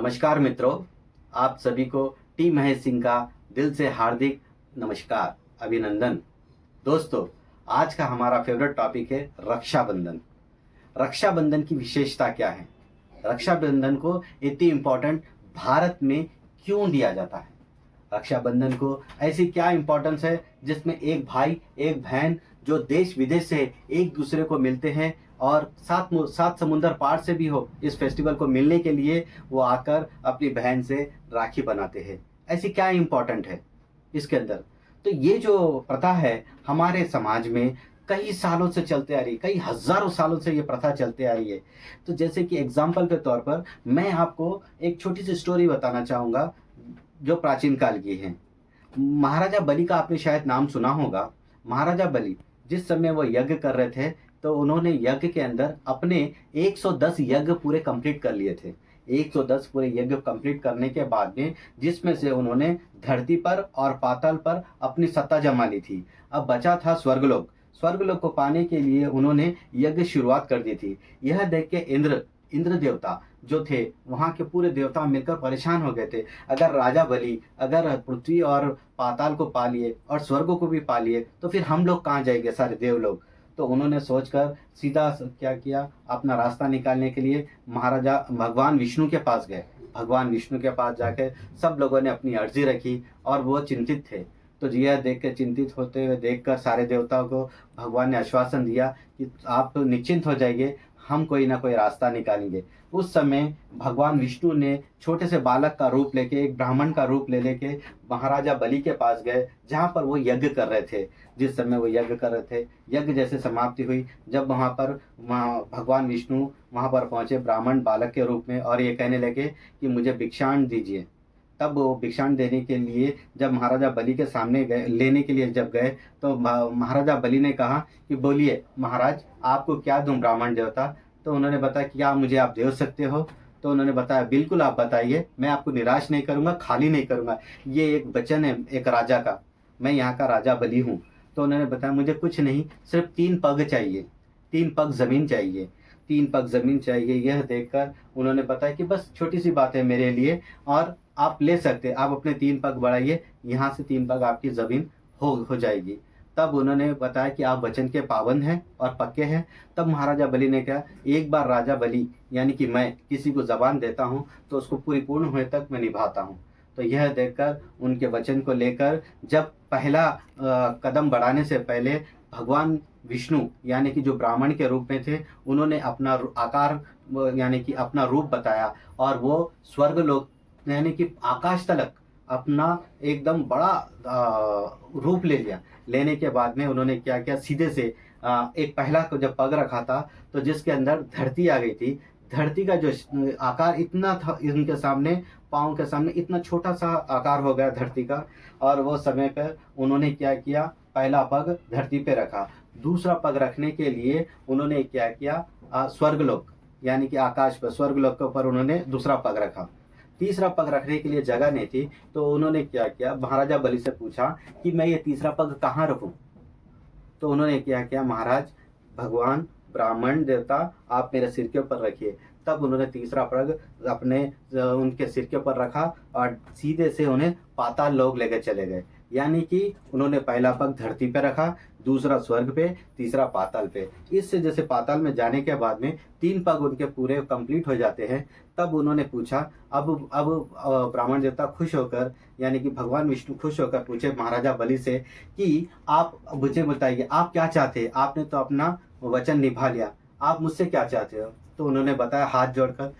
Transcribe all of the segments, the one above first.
नमस्कार मित्रों, आप सभी को टी महेश सिंह का दिल से हार्दिक नमस्कार, अभिनंदन। दोस्तों, आज का हमारा फेवरेट टॉपिक है रक्षाबंधन। रक्षाबंधन की विशेषता क्या है? रक्षाबंधन को इतनी इम्पोर्टेंट भारत में क्यों दिया जाता है? रक्षाबंधन को ऐसी क्या इम्पोर्टेंस है जिसमें एक भाई एक बहन जो देश विदेश से एक दूसरे को मिलते हैं और सात समुंदर पार से भी हो इस फेस्टिवल को मिलने के लिए वो आकर अपनी बहन से राखी बनाते हैं। ऐसी क्या इम्पोर्टेंट है इसके अंदर? तो ये जो प्रथा है हमारे समाज में कई सालों से चलते आ रही है, कई हजारों सालों से ये प्रथा चलते आ रही है। तो जैसे कि एग्जाम्पल के तौर पर मैं आपको एक छोटी सी स्टोरी बताना चाहूँगा जो प्राचीन काल की है। महाराजा बलि का आपने शायद नाम सुना होगा। महाराजा बलि जिस समय वो यज्ञ कर रहे थे तो उन्होंने यज्ञ के अंदर अपने 110 यज्ञ पूरे कंप्लीट कर लिए थे। 110 पूरे यज्ञ कंप्लीट करने के बाद में जिसमें से उन्होंने धरती पर और पाताल पर अपनी सत्ता जमा ली थी। अब बचा था स्वर्गलोक। स्वर्गलोक को पाने के लिए उन्होंने यज्ञ शुरुआत कर दी थी। यह देख के इंद्र देवता जो थे वहाँ के पूरे देवता मिलकर परेशान हो गए थे। अगर राजा बलि अगर पृथ्वी और पाताल को पा लिए और स्वर्ग को भी पा लिए तो फिर हम लोग कहाँ जाएंगे, सारे देव लोग। तो उन्होंने सोचकर सीधा क्या किया, अपना रास्ता निकालने के लिए महाराजा भगवान विष्णु के पास गए। भगवान विष्णु के पास जाकर सब लोगों ने अपनी अर्जी रखी और वो चिंतित थे। तो यह देख कर, चिंतित होते हुए देखकर सारे देवताओं को भगवान ने आश्वासन दिया कि आप तो निश्चिंत हो जाइए, हम कोई ना कोई रास्ता निकालेंगे। उस समय भगवान विष्णु ने छोटे से बालक का रूप लेके, एक ब्राह्मण का रूप ले लेके महाराजा बलि के पास गए जहाँ पर वो यज्ञ कर रहे थे। जिस समय वो यज्ञ कर रहे थे, यज्ञ जैसे समाप्ति हुई, जब वहाँ भगवान विष्णु वहाँ पर पहुँचे ब्राह्मण बालक के रूप में और ये कहने लगे कि मुझे भिक्षाण दीजिए। तब वो भिक्षाण देने के लिए जब महाराजा बलि के सामने गए, लेने के लिए जब गए तो महाराजा बलि ने कहा कि बोलिए महाराज, आपको क्या दूं ब्राह्मण देवता? तो उन्होंने बताया कि क्या मुझे आप दे सकते हो? तो उन्होंने बताया बिल्कुल, आप बताइए, मैं आपको निराश नहीं करूंगा, खाली नहीं करूंगा। ये एक वचन है एक राजा का, मैं यहाँ का राजा बलि हूँ। तो उन्होंने बताया मुझे कुछ नहीं, सिर्फ 3 पग चाहिए, 3 पग जमीन चाहिए, 3 पग जमीन चाहिए। यह देखकर उन्होंने बताया कि बस छोटी सी बात है मेरे लिए और आप ले सकते, आप अपने 3 पग बढ़ाइए, यहाँ से 3 पग आपकी जमीन हो जाएगी। तब उन्होंने बताया कि आप वचन के पाबंद हैं और पक्के हैं। तब महाराजा बलि ने कहा, एक बार राजा बलि यानी कि मैं किसी को जबान देता हूँ तो उसको पूरी पूर्ण होने तक मैं निभाता हूँ। तो यह देखकर उनके वचन को लेकर जब पहला कदम बढ़ाने से पहले भगवान विष्णु यानी कि जो ब्राह्मण के रूप में थे उन्होंने अपना आकार यानी कि अपना रूप बताया और वो स्वर्गलोक यानी कि आकाश तलक अपना एकदम बड़ा रूप ले लिया। लेने के बाद में उन्होंने क्या किया, सीधे से एक पहला को जब पग रखा था तो जिसके अंदर धरती आ गई थी। धरती का जो आकार इतना था, इनके सामने पाँव के सामने इतना छोटा सा आकार हो गया धरती का। और वो समय पर उन्होंने क्या किया, पहला पग धरती पे रखा। दूसरा पग रखने के लिए उन्होंने क्या किया, स्वर्गलोक यानी कि आकाश पर, स्वर्गलोक के ऊपर उन्होंने दूसरा पग रखा। तीसरा पग रखने के लिए जगह नहीं थी तो उन्होंने क्या किया, महाराजा बलि से पूछा कि मैं ये तीसरा पग कहाँ रखूं? तो उन्होंने क्या किया, महाराज भगवान ब्राह्मण देवता आप मेरे सिर के ऊपर रखिए। तब उन्होंने तीसरा पग अपने उनके सिर के ऊपर रखा और सीधे से उन्हें पाताल लोक लेके चले गए। यानी कि उन्होंने पहला पग धरती पे रखा, दूसरा स्वर्ग पे, तीसरा पाताल पे। इससे जैसे पाताल में जाने के बाद में 3 पग उनके पूरे कंप्लीट हो जाते हैं। तब उन्होंने पूछा, अब ब्राह्मण देवता खुश होकर यानी कि भगवान विष्णु खुश होकर पूछे महाराजा बलि से कि आप मुझे बताइए आप क्या चाहते हैं? आपने तो अपना वचन निभा लिया, आप मुझसे क्या चाहते हो? तो उन्होंने बताया हाथ जोड़कर,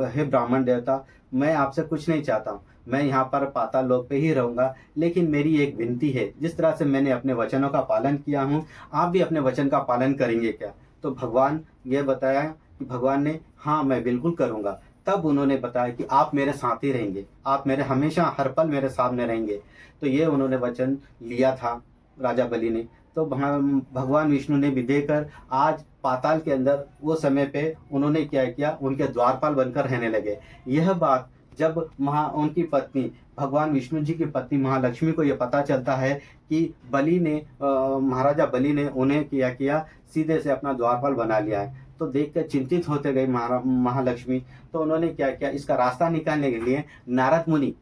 हे ब्राह्मण देवता, मैं आपसे कुछ नहीं चाहता हूँ, मैं यहाँ पर पाताल लोक पे ही रहूँगा, लेकिन मेरी एक विनती है, जिस तरह से मैंने अपने वचनों का पालन किया हूँ आप भी अपने वचन का पालन करेंगे क्या? तो भगवान ये बताया कि भगवान ने हाँ मैं बिल्कुल करूँगा। तब उन्होंने बताया कि आप मेरे साथ ही रहेंगे, आप मेरे हमेशा हर पल मेरे सामने रहेंगे। तो ये उन्होंने वचन लिया था राजा बलि ने। तो भगवान विष्णु ने भी देकर आज पाताल के अंदर वो समय पे उन्होंने क्या किया, उनके द्वारपाल बनकर रहने लगे। यह बात जब उनकी पत्नी भगवान विष्णु जी की पत्नी महालक्ष्मी को यह पता चलता है कि बलि ने महाराजा बलि ने उन्हें क्या किया, सीधे से अपना द्वारपाल बना लिया है। तो देख कर चिंतित होते गई महालक्ष्मी। तो उन्होंने क्या किया, इसका रास्ता निकालने के लिए नारद मुनि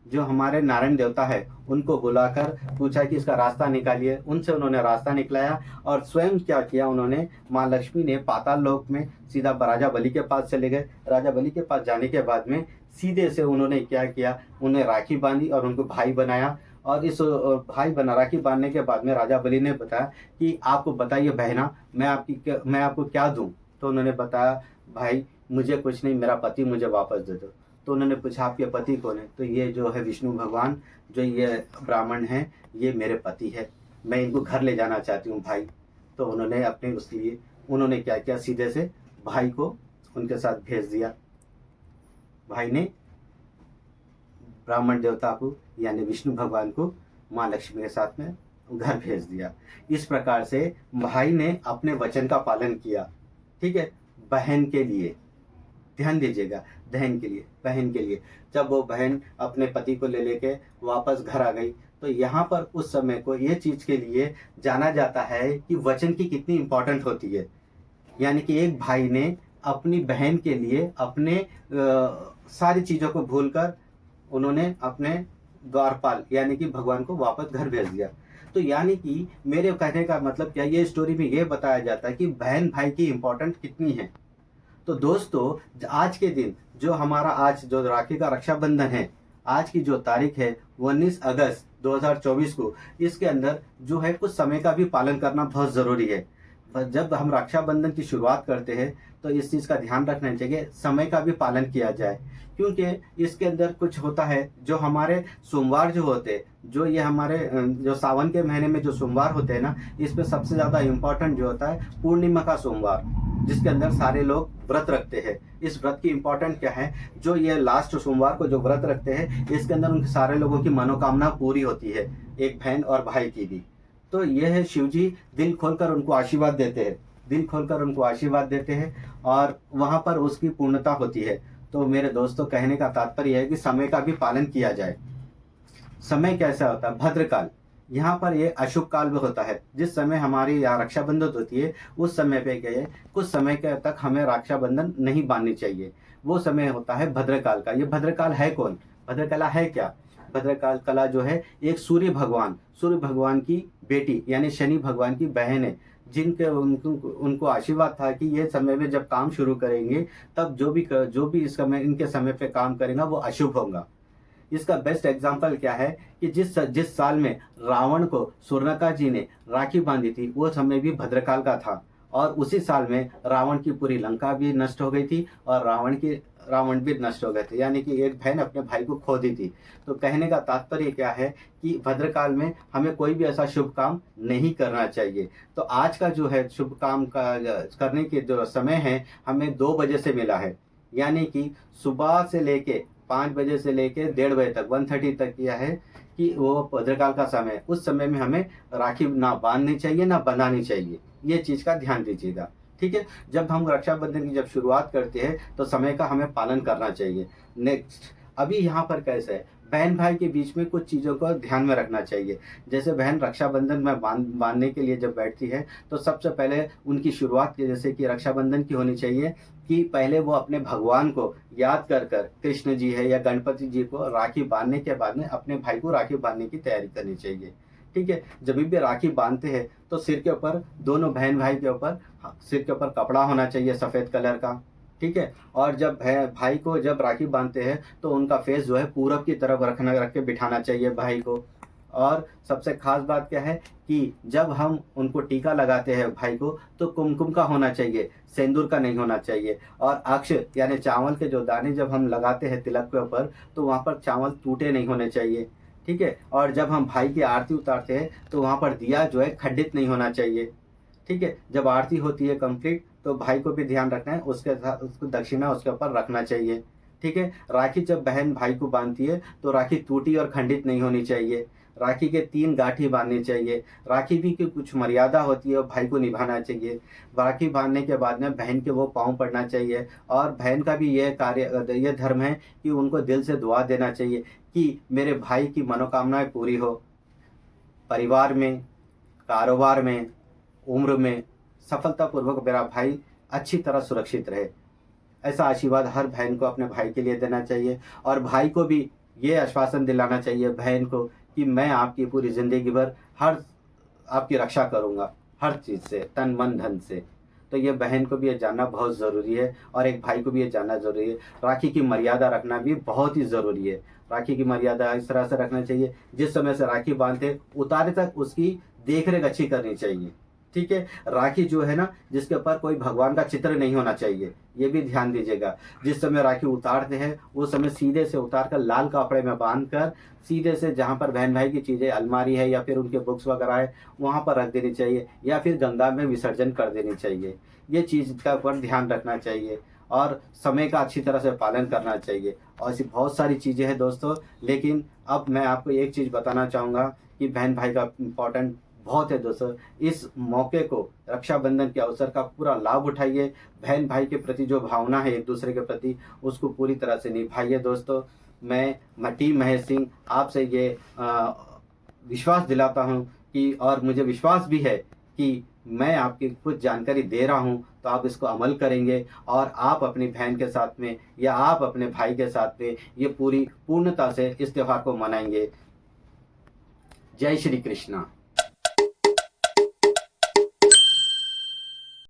जो हमारे नारायण देवता है उनको बुलाकर पूछा कि इसका रास्ता निकालिए। उनसे उन्होंने रास्ता निकलाया और स्वयं क्या किया, उन्होंने माँ लक्ष्मी ने पाताल लोक में सीधा राजा बलि के पास चले गए। राजा बलि के पास जाने के बाद में सीधे से उन्होंने क्या किया, उन्हें राखी बांधी और उनको भाई बनाया। और इस भाई बना राखी बांधने के बाद में राजा बलि ने बताया कि आपको बताइए बहना, मैं आपको क्या दूं। तो उन्होंने बताया, भाई मुझे कुछ नहीं, मेरा पति मुझे वापस दे दो। तो उन्होंने पूछा, आपके पति कौन है। तो ये जो है विष्णु भगवान, जो ये ब्राह्मण हैं, ये मेरे पति है, मैं इनको घर ले जाना चाहती हूँ भाई। तो उन्होंने अपने उसके लिए उन्होंने क्या किया, सीधे से भाई को उनके साथ भेज दिया। भाई ने ब्राह्मण देवता को यानी विष्णु भगवान को माँ लक्ष्मी के साथ में घर भेज दिया। इस प्रकार से भाई ने अपने वचन का पालन किया। ठीक है, बहन के लिए ध्यान दीजिएगा, बहन के लिए जब वो बहन अपने पति को ले लेके वापस घर आ गई, तो यहाँ पर उस समय को ये चीज के लिए जाना जाता है कि वचन की कितनी इंपॉर्टेंट होती है। यानी कि एक भाई ने अपनी बहन के लिए अपने सारी चीजों को भूलकर उन्होंने अपने द्वारपाल यानी कि भगवान को वापस घर भेज दिया। तो यानी कि मेरे कहने का मतलब क्या, ये स्टोरी में ये बताया जाता है कि बहन भाई की इंपॉर्टेंट कितनी है। तो दोस्तों आज के दिन जो हमारा आज जो राखी का रक्षाबंधन है, आज की जो तारीख है 19 अगस्त 2024 को, इसके अंदर जो है कुछ समय का भी पालन करना बहुत ज़रूरी है। जब हम रक्षाबंधन की शुरुआत करते हैं तो इस चीज़ का ध्यान रखना चाहिए, समय का भी पालन किया जाए, क्योंकि इसके अंदर कुछ होता है जो हमारे सोमवार जो होते हैं, जो ये हमारे जो सावन के महीने में जो सोमवार होते हैं ना, इसमें सबसे ज़्यादा इम्पोर्टेंट जो होता है पूर्णिमा का सोमवार, जिसके अंदर सारे लोग व्रत रखते हैं। इस व्रत की इम्पोर्टेंट क्या है, जो ये लास्ट सोमवार को जो व्रत रखते हैं, इसके अंदर उनके सारे लोगों की मनोकामना पूरी होती है, एक बहन और भाई की भी। तो यह है शिव जी दिल खोलकर उनको आशीर्वाद देते हैं, और वहां पर उसकी पूर्णता होती है। तो मेरे दोस्तों कहने का तात्पर्य है कि समय का भी पालन किया जाए। समय कैसा होता है, भद्रकाल, यहाँ पर ये अशुभ काल भी होता है। जिस समय हमारी यहाँ रक्षाबंधन होती है उस समय पे क्या है, कुछ समय के तक हमें रक्षाबंधन नहीं बांधनी चाहिए। वो समय होता है भद्रकाल का। ये भद्रकाल है कौन, भद्रकला है क्या? भद्रकाल कला जो है एक सूर्य भगवान की बेटी यानी शनि भगवान की बहन है, जिनके उनको आशीर्वाद था कि ये समय में जब काम शुरू करेंगे तब जो भी इस समय इनके समय पे काम करेगा वो अशुभ होगा। इसका बेस्ट एग्जाम्पल क्या है कि जिस साल में रावण को स्वर्णका जी ने राखी बांधी थी वो समय भी भद्रकाल का था, और उसी साल में रावण की पूरी लंका भी नष्ट हो गई थी और रावण भी नष्ट हो गए थे, यानी कि एक बहन अपने भाई को खो दी थी। तो कहने का तात्पर्य क्या है कि भद्रकाल में हमें कोई भी ऐसा शुभ काम नहीं करना चाहिए। तो आज का जो है शुभ काम करने के जो समय है हमें 2 बजे से मिला है, यानी कि सुबह से लेके 5 बजे से लेके 1:30 बजे तक 1:30 तक किया है कि वो भद्रकाल का समय, उस समय में हमें राखी ना बांधनी चाहिए ना बंधानी चाहिए। ये चीज़ का ध्यान दीजिएगा, ठीक है। जब हम रक्षाबंधन की जब शुरुआत करते हैं तो समय का हमें पालन करना चाहिए। नेक्स्ट, अभी यहाँ पर कैसे है, बहन भाई के बीच में कुछ चीज़ों को ध्यान में रखना चाहिए। जैसे बहन रक्षाबंधन में बांधने के लिए जब बैठती है तो सबसे पहले उनकी शुरुआत जैसे कि रक्षाबंधन की होनी चाहिए कि पहले वो अपने भगवान को याद कर कृष्ण जी है या गणपति जी को राखी बांधने के बाद में अपने भाई को राखी बांधने की तैयारी करनी चाहिए, ठीक है। जब भी राखी बांधते हैं तो सिर के ऊपर, दोनों बहन भाई के ऊपर सिर के ऊपर कपड़ा होना चाहिए सफ़ेद कलर का, ठीक है। और जब भाई को जब राखी बांधते हैं तो उनका फेस जो है पूरब की तरफ रख के बिठाना चाहिए भाई को। और सबसे खास बात क्या है कि जब हम उनको टीका लगाते हैं भाई को तो कुमकुम का होना चाहिए, सिंदूर का नहीं होना चाहिए। और अक्ष यानी चावल के जो दाने जब हम लगाते हैं तिलक के ऊपर तो वहाँ पर चावल टूटे नहीं होने चाहिए, ठीक है। और जब हम भाई की आरती उतारते हैं तो वहाँ पर दिया जो है खंडित नहीं होना चाहिए, ठीक है। जब आरती होती है कंप्लीट तो भाई को भी ध्यान रखना है, उसके साथ उसको दक्षिणा उसके ऊपर रखना चाहिए, ठीक है। राखी जब बहन भाई को बांधती है तो राखी टूटी और खंडित नहीं होनी चाहिए। राखी के 3 गांठी बांधनी चाहिए। राखी भी की कुछ मर्यादा होती है और भाई को निभाना चाहिए। राखी बांधने के बाद में बहन के वो पाँव पड़ना चाहिए, और बहन का भी यह धर्म है कि उनको दिल से दुआ देना चाहिए कि मेरे भाई की मनोकामनाएं पूरी हो, परिवार में, कारोबार में, उम्र में सफलतापूर्वक मेरा भाई अच्छी तरह सुरक्षित रहे। ऐसा आशीर्वाद हर बहन को अपने भाई के लिए देना चाहिए और भाई को भी ये आश्वासन दिलाना चाहिए बहन को कि मैं आपकी पूरी ज़िंदगी भर हर आपकी रक्षा करूँगा, हर चीज़ से, तन मन धन से। तो ये बहन को भी ये जानना बहुत ज़रूरी है और एक भाई को भी ये जानना ज़रूरी है। राखी की मर्यादा रखना भी बहुत ही ज़रूरी है। राखी की मर्यादा इस तरह से रखना चाहिए, जिस समय से राखी बांधते उतारे तक उसकी देख रेख अच्छी करनी चाहिए। ठीक है, राखी जो है ना, जिसके ऊपर कोई भगवान का चित्र नहीं होना चाहिए, ये भी ध्यान दीजिएगा। जिस समय राखी उतारते हैं उस समय सीधे से उतार कर लाल कपड़े में बांध कर सीधे से जहाँ पर बहन भाई की चीज़ें, अलमारी है या फिर उनके बुक्स वगैरह है, वहाँ पर रख देनी चाहिए या फिर गंगा में विसर्जन कर देनी चाहिए। ये चीज़ का ऊपर ध्यान रखना चाहिए और समय का अच्छी तरह से पालन करना चाहिए। और ऐसी बहुत सारी चीज़ें हैं दोस्तों, लेकिन अब मैं आपको एक चीज़ बताना चाहूँगा कि बहन भाई का इम्पोर्टेंट बहुत है दोस्तों। इस मौके को, रक्षाबंधन के अवसर का पूरा लाभ उठाइए। बहन भाई के प्रति जो भावना है एक दूसरे के प्रति, उसको पूरी तरह से निभाइए दोस्तों। मैं टीम महेश सिंह आपसे ये विश्वास दिलाता हूँ कि, और मुझे विश्वास भी है कि मैं आपकी कुछ जानकारी दे रहा हूँ तो आप इसको अमल करेंगे और आप अपनी बहन के साथ में या आप अपने भाई के साथ में ये पूरी पूर्णता से इस त्यौहार को मनाएंगे। जय श्री कृष्णा।